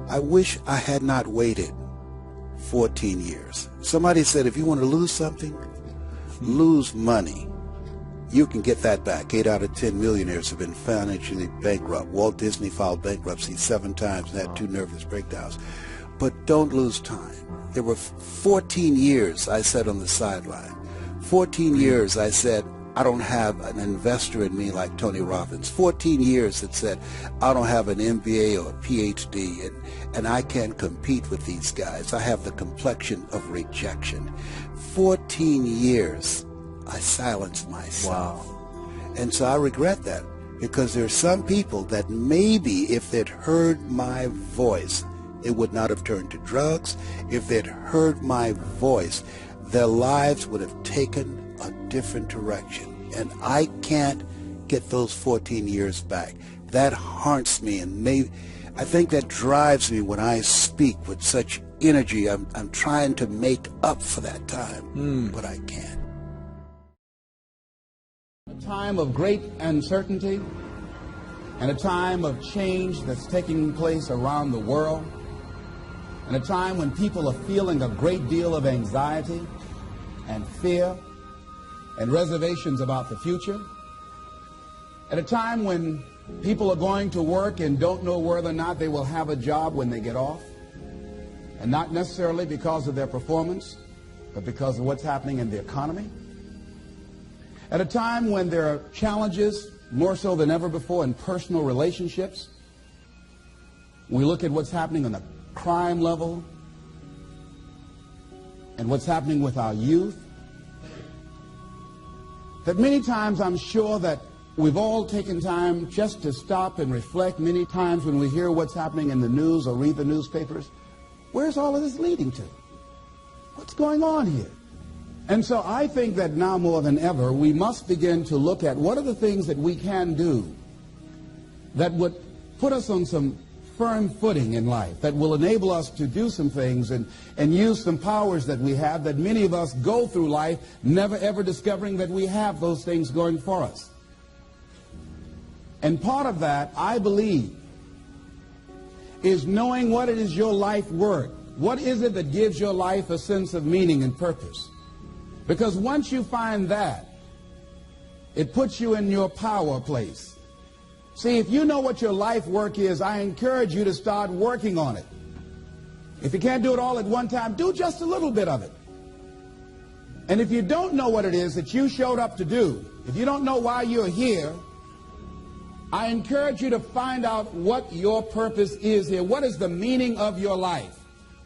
I wish I had not waited 14 years. Somebody said if you want to lose something, lose money. You can get that back. 8 out of 10 millionaires have been financially bankrupt. Walt Disney filed bankruptcy 7 times and had 2 nervous breakdowns. But don't lose time. There were 14 years I sat on the sideline. 14 years I said, I don't have an investor in me like Tony Robbins. 14 years that said, I don't have an MBA or a PhD, and I can't compete with these guys. I have the complexion of rejection. 14 years I silenced myself. Wow. And so I regret that, because there are some people that maybe if they'd heard my voice, they would not have turned to drugs. If they'd heard my voice, their lives would have taken a different direction. And I can't get those 14 years back. That haunts me, and I think that drives me when I speak with such energy. I'm trying to make up for that time, but I can't. A time of great uncertainty and a time of change that's taking place around the world, and a time when people are feeling a great deal of anxiety and fear and reservations about the future, at a time when people are going to work and don't know whether or not they will have a job when they get off, and not necessarily because of their performance, but because of what's happening in the economy. At a time when there are challenges, more so than ever before, in personal relationships. We look at what's happening on the crime level and what's happening with our youth. That many times I'm sure that we've all taken time just to stop and reflect. Many times when we hear what's happening in the news or read the newspapers, where's all of this leading to? What's going on here? And so I think that now more than ever, we must begin to look at what are the things that we can do that would put us on some firm footing in life, that will enable us to do some things and use some powers that we have, that many of us go through life never ever discovering that we have those things going for us. And part of that, I believe, is knowing what it is your life worth. What is it that gives your life a sense of meaning and purpose? Because once you find that, it puts you in your power place. See, if you know what your life work is, I encourage you to start working on it. If you can't do it all at one time, do just a little bit of it. And if you don't know what it is that you showed up to do, if you don't know why you're here, I encourage you to find out what your purpose is here. What is the meaning of your life?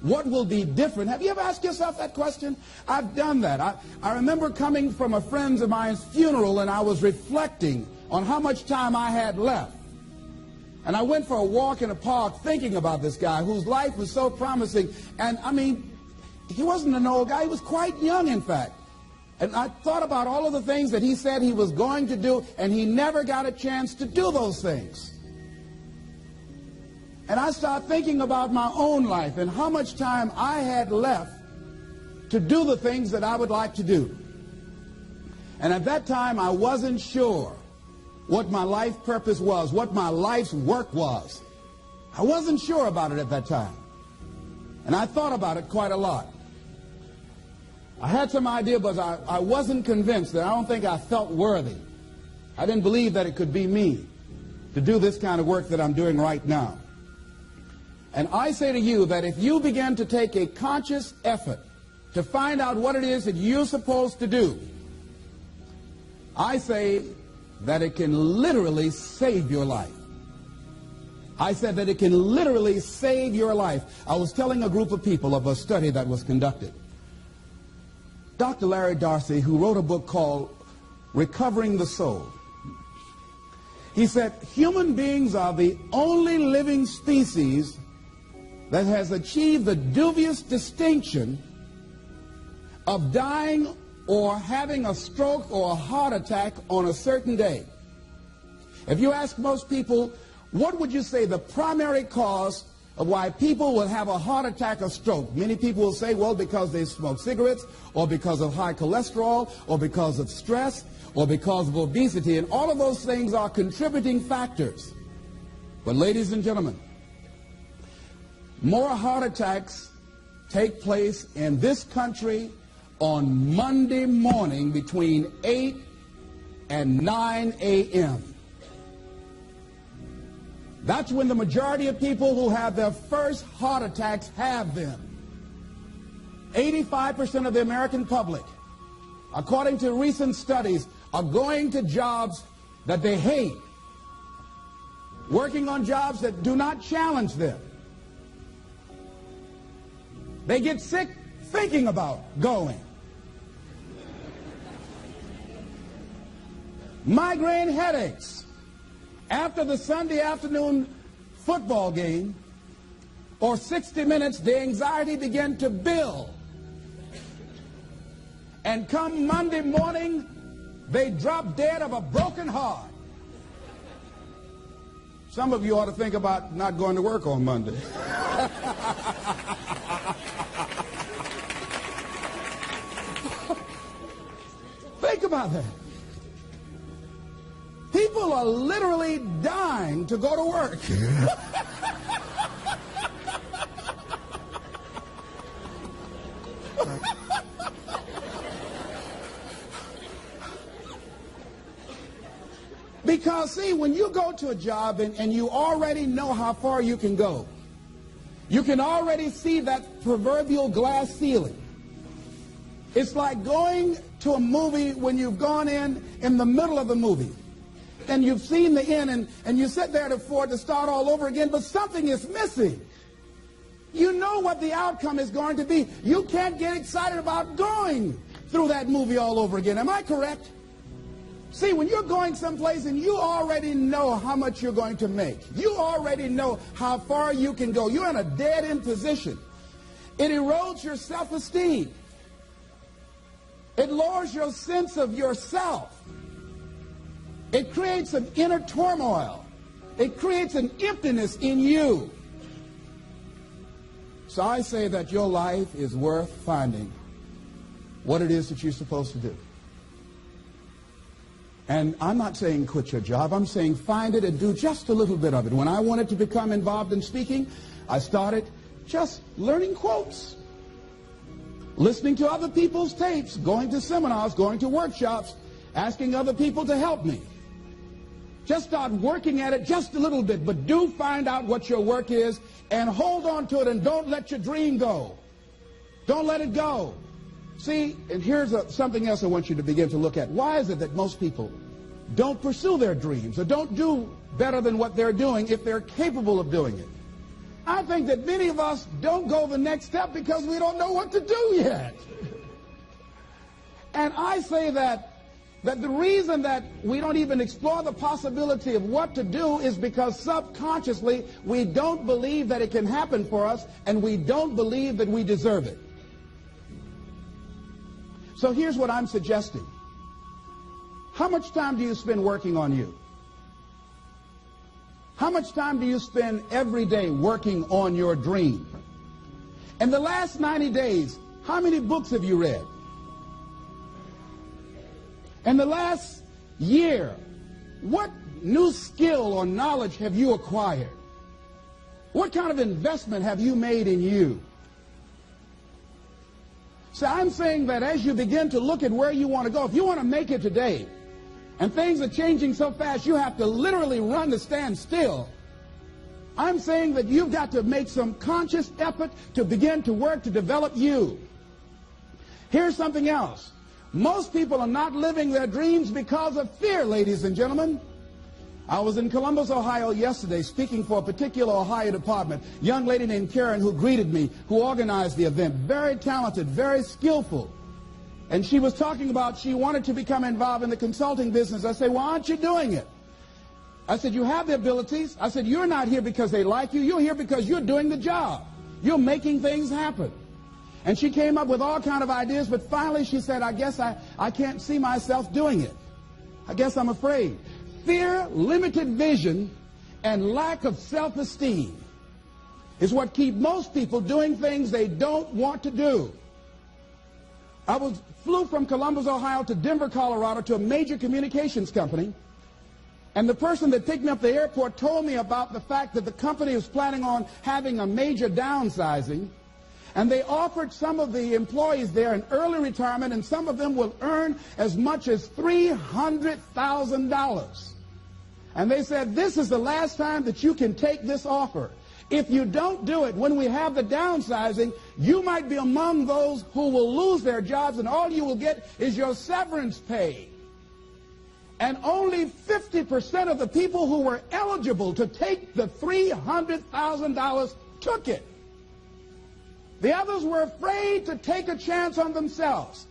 What will be different? Have you ever asked yourself that question? I've done that. I remember coming from a friend of mine's funeral, and I was reflecting on how much time I had left. And I went for a walk in a park thinking about this guy whose life was so promising. And I mean, he wasn't an old guy. He was quite young, in fact. And I thought about all of the things that he said he was going to do, and he never got a chance to do those things. And I started thinking about my own life and how much time I had left to do the things that I would like to do. And at that time, I wasn't sure what my life purpose was, what my life's work was. I wasn't sure about it at that time. And I thought about it quite a lot. I had some idea, but I wasn't convinced. That I don't think I felt worthy. I didn't believe that it could be me to do this kind of work that I'm doing right now. And I say to you that if you begin to take a conscious effort to find out what it is that you're supposed to do, I say that it can literally save your life. I said that it can literally save your life. I was telling a group of people of a study that was conducted. Dr. Larry Darcy, who wrote a book called Recovering the Soul, he said, human beings are the only living species that has achieved the dubious distinction of dying or having a stroke or a heart attack on a certain day. If you ask most people, what would you say the primary cause of why people will have a heart attack or stroke? Many people will say, well, because they smoke cigarettes, or because of high cholesterol, or because of stress, or because of obesity, and all of those things are contributing factors. But ladies and gentlemen, more heart attacks take place in this country on Monday morning between 8 and 9 a.m. That's when the majority of people who have their first heart attacks have them. 85% of the American public, according to recent studies, are going to jobs that they hate, working on jobs that do not challenge them. They get sick thinking about going. Migraine headaches after the Sunday afternoon football game or 60 minutes, the anxiety began to build. And come Monday morning, they drop dead of a broken heart. Some of you ought to think about not going to work on Monday. Think about that. People are literally dying to go to work. Because, see, when you go to a job and you already know how far you can go, you can already see that proverbial glass ceiling. It's like going to a movie when you've gone in the middle of the movie, and you've seen the end, and you sit there to start all over again, but something is missing. You know what the outcome is going to be. You can't get excited about going through that movie all over again. Am I correct? See, when you're going someplace and you already know how much you're going to make, you already know how far you can go, you're in a dead-end position. It erodes your self-esteem. It lowers your sense of yourself. It creates an inner turmoil. It creates an emptiness in you. So I say that your life is worth finding what it is that you're supposed to do. And I'm not saying quit your job. I'm saying find it and do just a little bit of it. When I wanted to become involved in speaking, I started just learning quotes, listening to other people's tapes, going to seminars, going to workshops, asking other people to help me. Just start working at it just a little bit, but do find out what your work is and hold on to it, and don't let your dream go. Don't let it go. See, and here's something else I want you to begin to look at. Why is it that most people don't pursue their dreams or don't do better than what they're doing if they're capable of doing it? I think that many of us don't go the next step because we don't know what to do yet. And I say that the reason that we don't even explore the possibility of what to do is because subconsciously we don't believe that it can happen for us, and we don't believe that we deserve it. So here's what I'm suggesting. How much time do you spend working on you? How much time do you spend every day working on your dream? In the last 90 days, how many books have you read? In the last year, what new skill or knowledge have you acquired? What kind of investment have you made in you? So I'm saying that as you begin to look at where you want to go, if you want to make it today, and things are changing so fast, you have to literally run to stand still. I'm saying that you've got to make some conscious effort to begin to work to develop you. Here's something else. Most people are not living their dreams because of fear, ladies and gentlemen. I was in Columbus, Ohio yesterday speaking for a particular Ohio department. Young lady named Karen who greeted me, who organized the event. Very talented, very skillful. And she was talking about she wanted to become involved in the consulting business. I said, why aren't you doing it? I said, you have the abilities. I said, you're not here because they like you. You're here because you're doing the job. You're making things happen. And she came up with all kind of ideas, but finally she said, I guess I can't see myself doing it. I guess I'm afraid. Fear, limited vision, and lack of self-esteem is what keep most people doing things they don't want to do. I flew from Columbus, Ohio to Denver, Colorado to a major communications company. And the person that picked me up at the airport told me about the fact that the company was planning on having a major downsizing, and they offered some of the employees there an early retirement, and some of them will earn as much as $300,000. And they said, this is the last time that you can take this offer. If you don't do it, when we have the downsizing, you might be among those who will lose their jobs, and all you will get is your severance pay. And only 50% of the people who were eligible to take the $300,000 took it. The others were afraid to take a chance on themselves.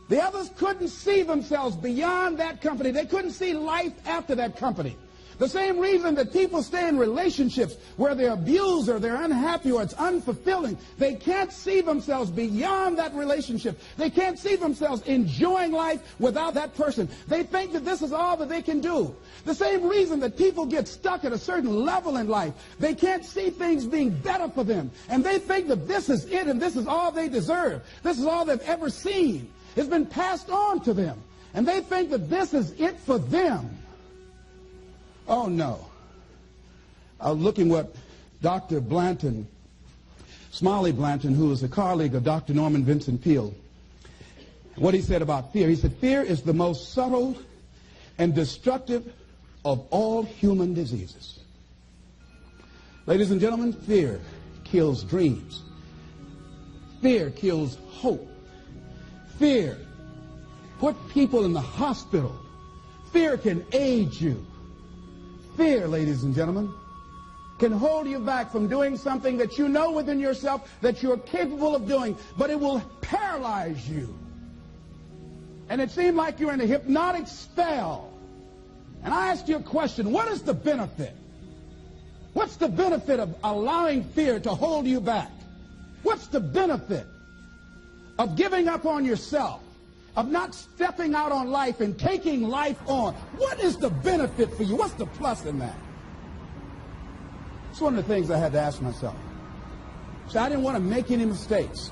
The others couldn't see themselves beyond that company. They couldn't see life after that company. The same reason that people stay in relationships where they're abused or they're unhappy or it's unfulfilling. They can't see themselves beyond that relationship. They can't see themselves enjoying life without that person. They think that this is all that they can do. The same reason that people get stuck at a certain level in life. They can't see things being better for them. And they think that this is it and this is all they deserve. This is all they've ever seen. It's been passed on to them. And they think that this is it for them. Oh, no. I was looking what Dr. Blanton, Smiley Blanton, who is a colleague of Dr. Norman Vincent Peale, what he said about fear. He said, fear is the most subtle and destructive of all human diseases. Ladies and gentlemen, fear kills dreams. Fear kills hope. Fear put people in the hospital. Fear can age you. Fear, ladies and gentlemen, can hold you back from doing something that you know within yourself that you're capable of doing, but it will paralyze you. And it seemed like you're in a hypnotic spell. And I asked you a question, what is the benefit? What's the benefit of allowing fear to hold you back? What's the benefit of giving up on yourself? Of not stepping out on life and taking life on? What is the benefit for you? What's the plus in that? It's one of the things I had to ask myself. So I didn't want to make any mistakes.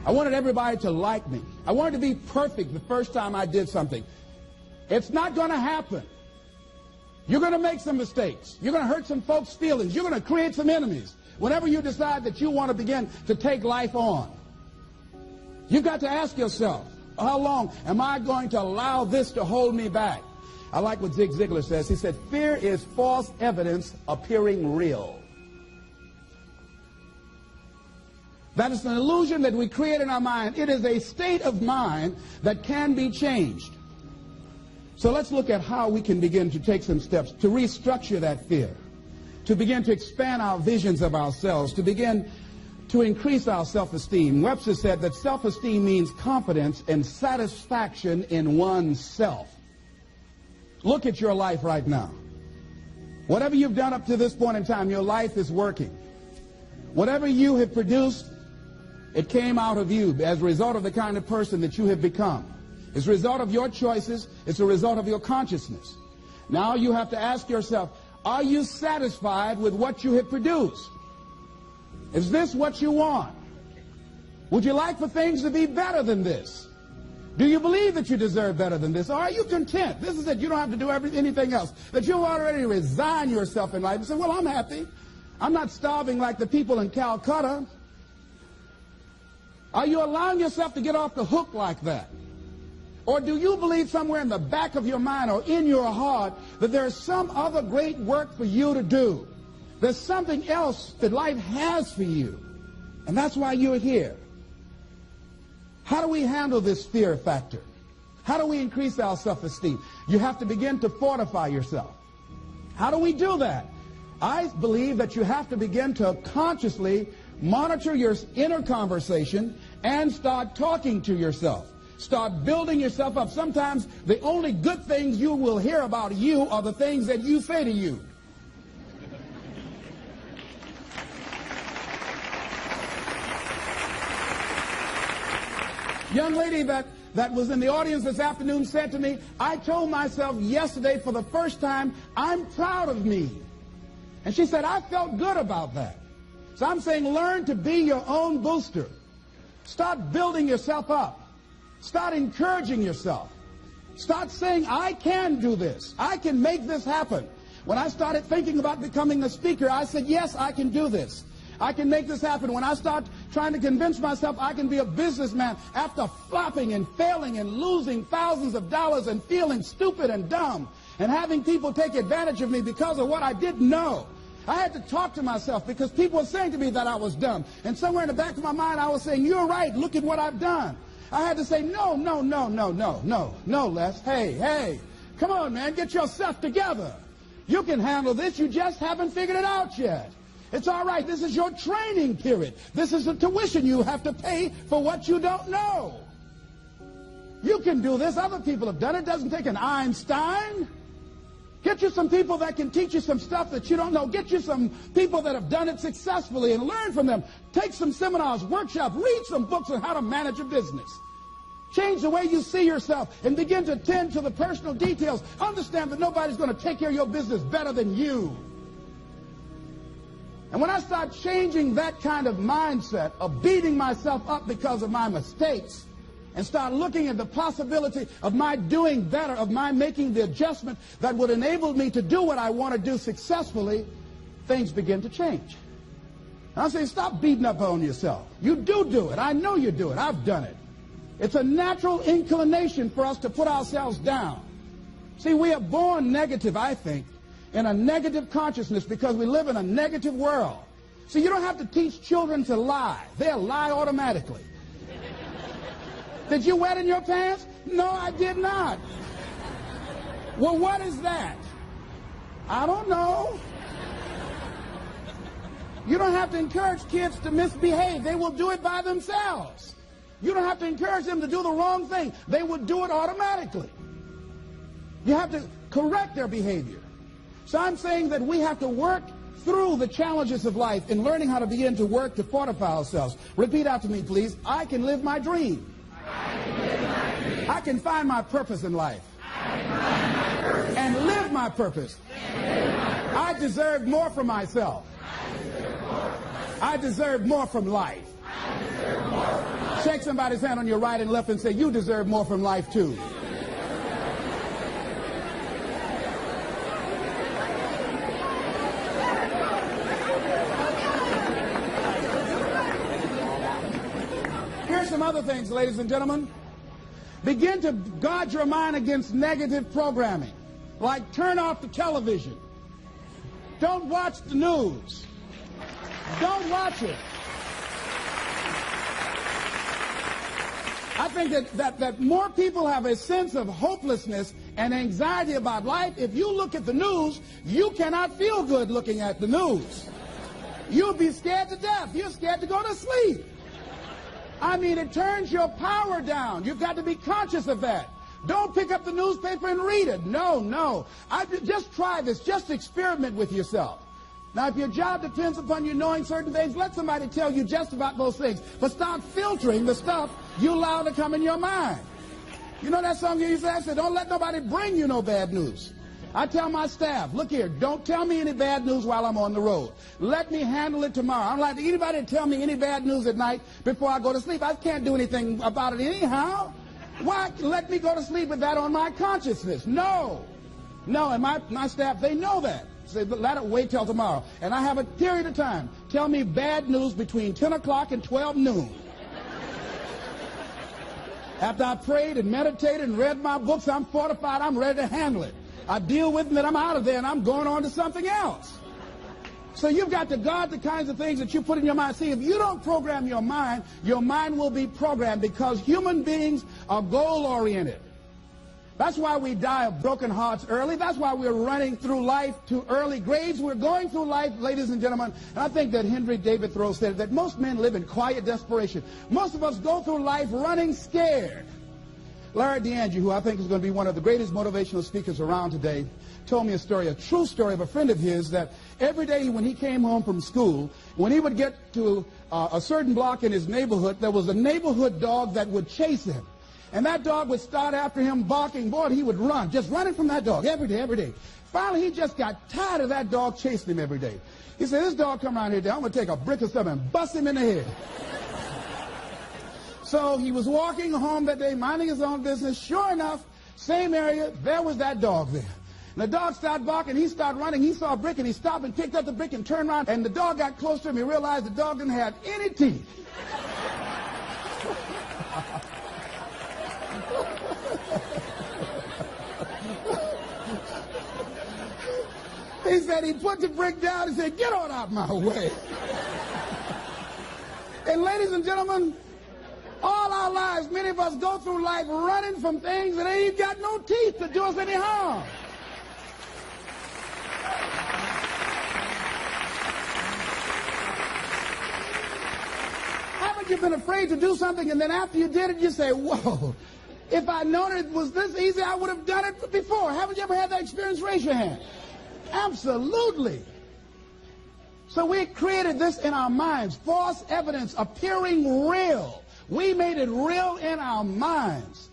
I wanted everybody to like me. I wanted to be perfect the first time I did something. It's not going to happen. You're going to make some mistakes. You're going to hurt some folks' feelings. You're going to create some enemies whenever you decide that you want to begin to take life on. You've got to ask yourself, how long am I going to allow this to hold me back? I like what Zig Ziglar says. He said, fear is false evidence appearing real. That is an illusion that we create in our mind. It is a state of mind that can be changed. So let's look at how we can begin to take some steps to restructure that fear, to begin to expand our visions of ourselves, to begin to increase our self-esteem. Webster said that self-esteem means confidence and satisfaction in oneself. Look at your life right now. Whatever you've done up to this point in time, your life is working. Whatever you have produced, it came out of you as a result of the kind of person that you have become. It's a result of your choices. It's a result of your consciousness. Now you have to ask yourself, are you satisfied with what you have produced? Is this what you want? Would you like for things to be better than this? Do you believe that you deserve better than this? Or are you content? This is it. You don't have to do anything else. That you'll already resign yourself in life and say, well, I'm happy. I'm not starving like the people in Calcutta. Are you allowing yourself to get off the hook like that? Or do you believe somewhere in the back of your mind or in your heart that there's some other great work for you to do? There's something else that life has for you. And that's why you're here. How do we handle this fear factor? How do we increase our self-esteem? You have to begin to fortify yourself. How do we do that? I believe that you have to begin to consciously monitor your inner conversation and start talking to yourself. Start building yourself up. Sometimes the only good things you will hear about you are the things that you say to you. Young lady that was in the audience this afternoon said to me, I told myself yesterday for the first time, I'm proud of me. And she said, I felt good about that. So I'm saying learn to be your own booster. Start building yourself up. Start encouraging yourself. Start saying, I can do this. I can make this happen. When I started thinking about becoming a speaker, I said, yes, I can do this. I can make this happen. When I start trying to convince myself I can be a businessman after flopping and failing and losing thousands of dollars and feeling stupid and dumb and having people take advantage of me because of what I didn't know. I had to talk to myself because people were saying to me that I was dumb. And somewhere in the back of my mind, I was saying, you're right. Look at what I've done. I had to say, no, Les. Hey, come on, man. Get yourself together. You can handle this. You just haven't figured it out yet. It's all right. This is your training period. This is the tuition you have to pay for what you don't know. You can do this. Other people have done it. It doesn't take an Einstein. Get you some people that can teach you some stuff that you don't know. Get you some people that have done it successfully and learn from them. Take some seminars, workshops, read some books on how to manage a business. Change the way you see yourself and begin to tend to the personal details. Understand that nobody's going to take care of your business better than you. And when I start changing that kind of mindset of beating myself up because of my mistakes and start looking at the possibility of my doing better, of my making the adjustment that would enable me to do what I want to do successfully, things begin to change. And I'm saying, stop beating up on yourself. You do it. I know you do it. I've done it. It's a natural inclination for us to put ourselves down. See, we are born negative, I think, in a negative consciousness because we live in a negative world. See, you don't have to teach children to lie. They'll lie automatically. Did you wet in your pants? No, I did not. Well, what is that? I don't know. You don't have to encourage kids to misbehave. They will do it by themselves. You don't have to encourage them to do the wrong thing. They would do it automatically. You have to correct their behavior. So I'm saying that we have to work through the challenges of life in learning how to begin to work to fortify ourselves. Repeat after me, please. I can live my dream. I can find my purpose in life. And live my purpose. I deserve more from myself. I deserve more from life. Shake somebody's hand on your right and left and say, you deserve more from life too. Here's some other things, ladies and gentlemen. Begin to guard your mind against negative programming. Like turn off the television. Don't watch the news. Don't watch it. I think that more people have a sense of hopelessness and anxiety about life. If you look at the news, you cannot feel good looking at the news. You'll be scared to death. You're scared to go to sleep. I mean, it turns your power down. You've got to be conscious of that. Don't pick up the newspaper and read it. No. Just try this. Just experiment with yourself. Now, if your job depends upon you knowing certain things, let somebody tell you just about those things. But start filtering the stuff you allow to come in your mind. You know that song you used to say, don't let nobody bring you no bad news. I tell my staff, look here, don't tell me any bad news while I'm on the road. Let me handle it tomorrow. I don't like anybody to tell me any bad news at night before I go to sleep. I can't do anything about it anyhow. Why let me go to sleep with that on my consciousness? No, and my staff, they know that. Say, let it wait till tomorrow. And I have a period of time. Tell me bad news between 10 o'clock and 12 noon. After I prayed and meditated and read my books, I'm fortified, I'm ready to handle it. I deal with it, and I'm out of there, and I'm going on to something else. So you've got to guard the kinds of things that you put in your mind. See, if you don't program your mind will be programmed because human beings are goal-oriented. That's why we die of broken hearts early. That's why we're running through life to early graves. We're going through life, ladies and gentlemen. And I think that Henry David Thoreau said that most men live in quiet desperation. Most of us go through life running scared. Larry DeAndre, who I think is going to be one of the greatest motivational speakers around today, told me a story, a true story of a friend of his, that every day when he came home from school, when he would get to a certain block in his neighborhood, there was a neighborhood dog that would chase him. And that dog would start after him barking. Boy, he would run, just running from that dog every day. Finally, he just got tired of that dog chasing him every day. He said, this dog come around here today, I'm going to take a brick or something and bust him in the head. So he was walking home that day, minding his own business. Sure enough, Same area, there was that dog there. And the dog started barking, he started running, he saw a brick, and he stopped and picked up the brick and turned around, and the dog got close to him. He realized the dog didn't have any teeth. He said he put the brick down and said, "Get on out my way." And ladies and gentlemen, all our lives, many of us go through life running from things that ain't got no teeth to do us any harm. Haven't you been afraid to do something and then after you did it, you say, "Whoa, if I'd known it was this easy, I would have done it before"? Haven't you ever had that experience? Raise your hand. Absolutely. So we created this in our minds, false evidence appearing real. We made it real in our minds.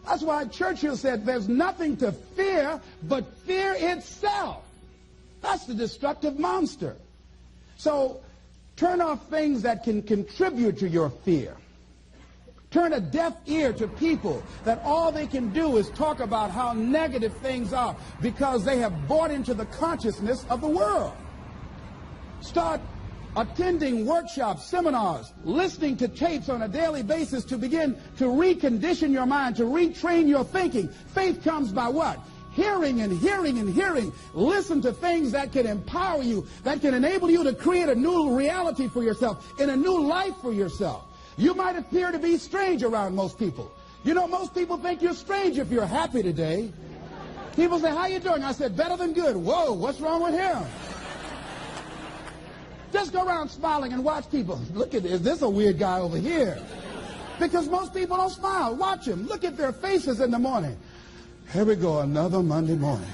That's why Churchill said there's nothing to fear but fear itself. That's the destructive monster. So turn off things that can contribute to your fear. Turn a deaf ear to people that all they can do is talk about how negative things are because they have bought into the consciousness of the world. Start attending workshops, seminars, listening to tapes on a daily basis to begin to recondition your mind, to retrain your thinking. Faith comes by what? Hearing and hearing and hearing. Listen to things that can empower you, that can enable you to create a new reality for yourself and a new life for yourself. You might appear to be strange around most people. You know, most people think you're strange if you're happy today. People say, "How you doing?" I said, "Better than good." "Whoa, what's wrong with him?" Just go around smiling and watch people. Look at this. Is this a weird guy over here? Because most people don't smile. Watch them. Look at their faces in the morning. Here we go, another Monday morning.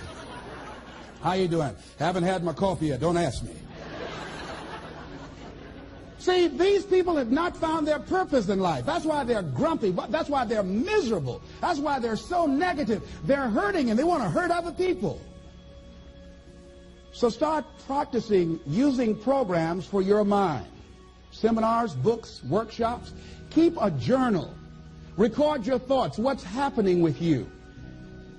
"How you doing?" "Haven't had my coffee yet. Don't ask me." See, these people have not found their purpose in life. That's why they're grumpy. That's why they're miserable. That's why they're so negative. They're hurting and they want to hurt other people. So start practicing using programs for your mind. Seminars, books, workshops. Keep a journal. Record your thoughts. What's happening with you?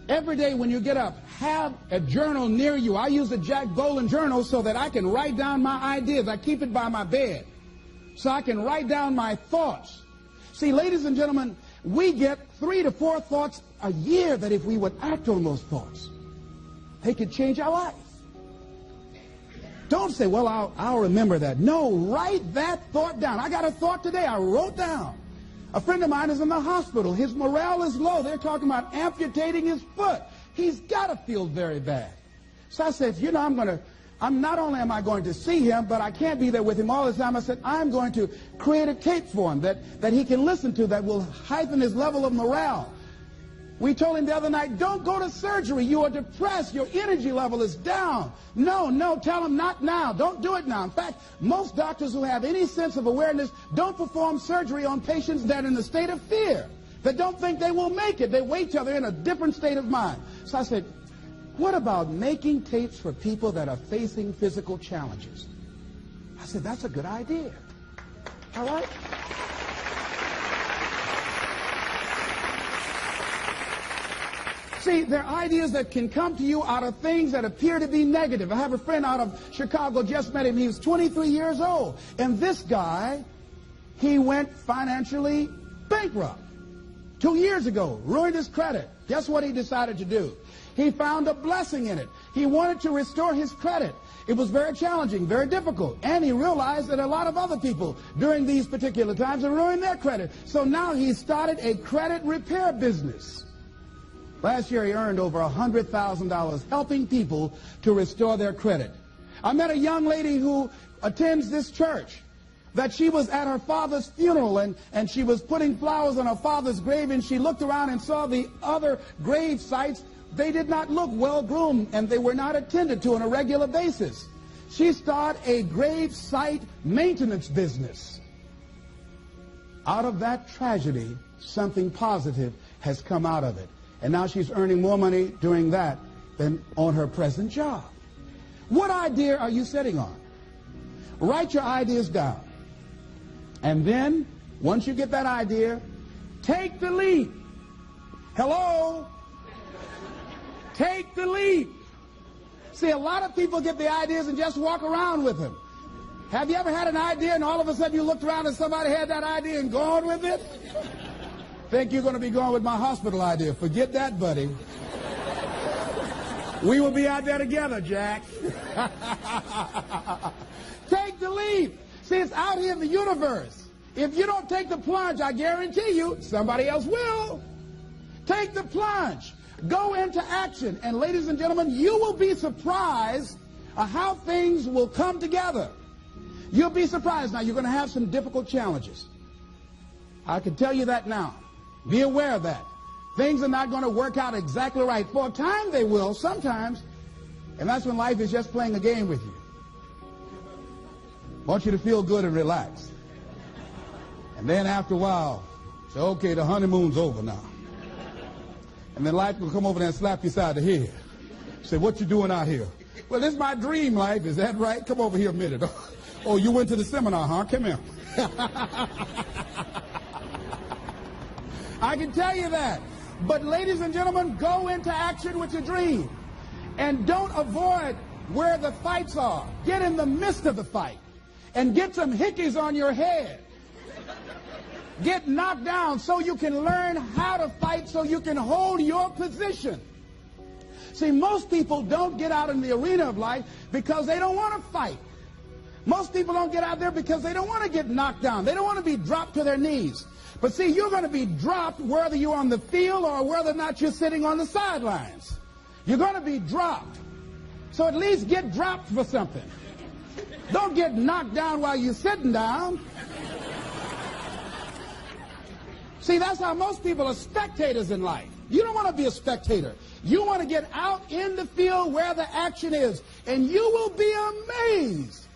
Every day when you get up, have a journal near you. I use a Jack Boland journal so that I can write down my ideas. I keep it by my bed so I can write down my thoughts. See, ladies and gentlemen, we get 3 to 4 thoughts a year that if we would act on those thoughts, they could change our life. Don't say, "Well, I'll remember that." No, write that thought down. I got a thought today I wrote down. A friend of mine is in the hospital. His morale is low. They're talking about amputating his foot. He's got to feel very bad. So I said, "You know, not only am I going to see him, but I can't be there with him all the time." I said, "I'm going to create a tape for him that he can listen to that will heighten his level of morale." We told him the other night, "Don't go to surgery. You are depressed. Your energy level is down." No, tell him not now. Don't do it now. In fact, most doctors who have any sense of awareness don't perform surgery on patients that are in a state of fear, that don't think they will make it. They wait till they're in a different state of mind. So I said, "What about making tapes for people that are facing physical challenges?" I said, "That's a good idea." All right? See, there are ideas that can come to you out of things that appear to be negative. I have a friend out of Chicago, just met him. He was 23 years old. And this guy, he went financially bankrupt 2 years ago, ruined his credit. Guess what he decided to do? He found a blessing in it. He wanted to restore his credit. It was very challenging, very difficult. And he realized that a lot of other people during these particular times have ruined their credit. So now he started a credit repair business. Last year he earned over $100,000 helping people to restore their credit. I met a young lady who attends this church that she was at her father's funeral and she was putting flowers on her father's grave, and she looked around and saw the other grave sites. They did not look well groomed and they were not attended to on a regular basis. She started a grave site maintenance business. Out of that tragedy, something positive has come out of it. And now she's earning more money doing that than on her present job. What idea are you sitting on? Write your ideas down. And then, once you get that idea, take the leap. Hello? Take the leap. See, a lot of people get the ideas and just walk around with them. Have you ever had an idea and all of a sudden you looked around and somebody had that idea and gone with it? Think you're going to be going with my hospital idea. Forget that, buddy. We will be out there together, Jack. Take the leap. See, it's out here in the universe. If you don't take the plunge, I guarantee you, somebody else will. Take the plunge. Go into action. And ladies and gentlemen, you will be surprised at how things will come together. You'll be surprised. Now, you're going to have some difficult challenges. I can tell you that now. Be aware of that. Things are not going to work out exactly right. For a time they will, sometimes. And that's when life is just playing a game with you. I want you to feel good and relax. And then after a while, say, okay, the honeymoon's over now. And then life will come over there and slap you side the head. Say, what you doing out here? Well, this is my dream life. Is that right? Come over here a minute. Oh, you went to the seminar, huh? Come here. I can tell you that. But ladies and gentlemen, go into action with your dream. And don't avoid where the fights are. Get in the midst of the fight. And get some hickeys on your head. Get knocked down so you can learn how to fight, so you can hold your position. See, most people don't get out in the arena of life because they don't want to fight. Most people don't get out there because they don't want to get knocked down. They don't want to be dropped to their knees. But see, you're going to be dropped whether you're on the field or whether or not you're sitting on the sidelines. You're going to be dropped. So at least get dropped for something. Don't get knocked down while you're sitting down. See, that's how most people are spectators in life. You don't want to be a spectator. You want to get out in the field where the action is. And you will be amazed.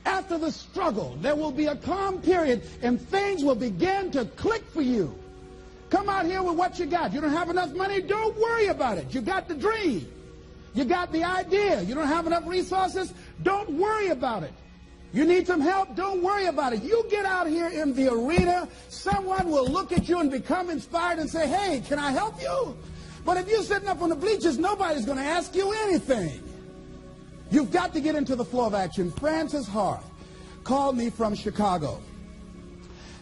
After the struggle, there will be a calm period and things will begin to click for you. Come out here with what you got. You don't have enough money? Don't worry about it. You got the dream. You got the idea. You don't have enough resources? Don't worry about it. You need some help? Don't worry about it. You get out here in the arena, someone will look at you and become inspired and say, hey, can I help you? But if you're sitting up on the bleachers, nobody's going to ask you anything. You've got to get into the flow of action. Frances Hart called me from Chicago.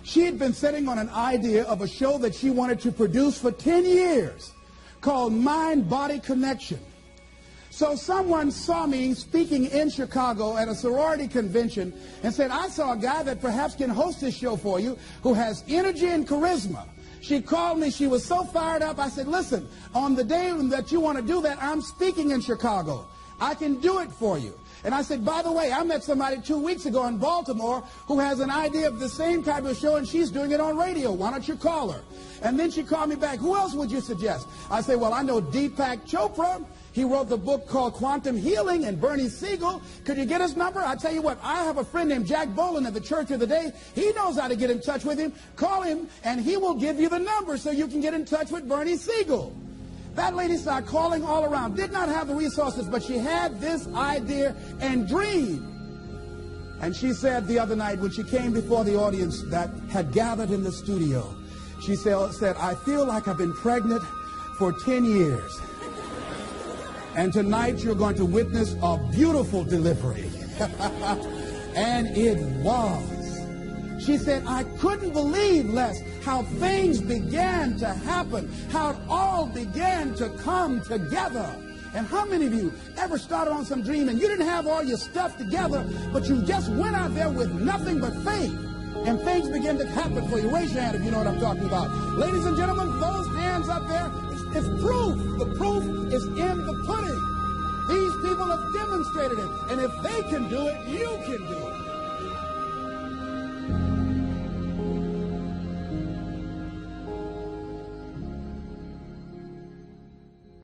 She had been sitting on an idea of a show that she wanted to produce for 10 years called Mind-Body Connection. So someone saw me speaking in Chicago at a sorority convention and said, I saw a guy that perhaps can host this show for you who has energy and charisma. She called me. She was so fired up. I said, listen, on the day that you want to do that, I'm speaking in Chicago. I can do it for you. And I said, by the way, I met somebody 2 weeks ago in Baltimore who has an idea of the same type of show, and she's doing it on radio. Why don't you call her? And then she called me back. Who else would you suggest? I said, well, I know Deepak Chopra. He wrote the book called Quantum Healing, and Bernie Siegel. Could you get his number? I tell you what, I have a friend named Jack Boland at the Church of the Day. He knows how to get in touch with him. Call him, and he will give you the number so you can get in touch with Bernie Siegel. That lady started calling all around. Did not have the resources, but she had this idea and dream. And she said the other night when she came before the audience that had gathered in the studio, she said, I feel like I've been pregnant for 10 years. And tonight you're going to witness a beautiful delivery. And it was. She said, I couldn't believe, Les, how things began to happen, how it all began to come together. And how many of you ever started on some dream and you didn't have all your stuff together, but you just went out there with nothing but faith, and things began to happen for you? Raise your hand if you know what I'm talking about. Ladies and gentlemen, those hands up there, it's proof. The proof is in the pudding. These people have demonstrated it. And if they can do it, you can do it.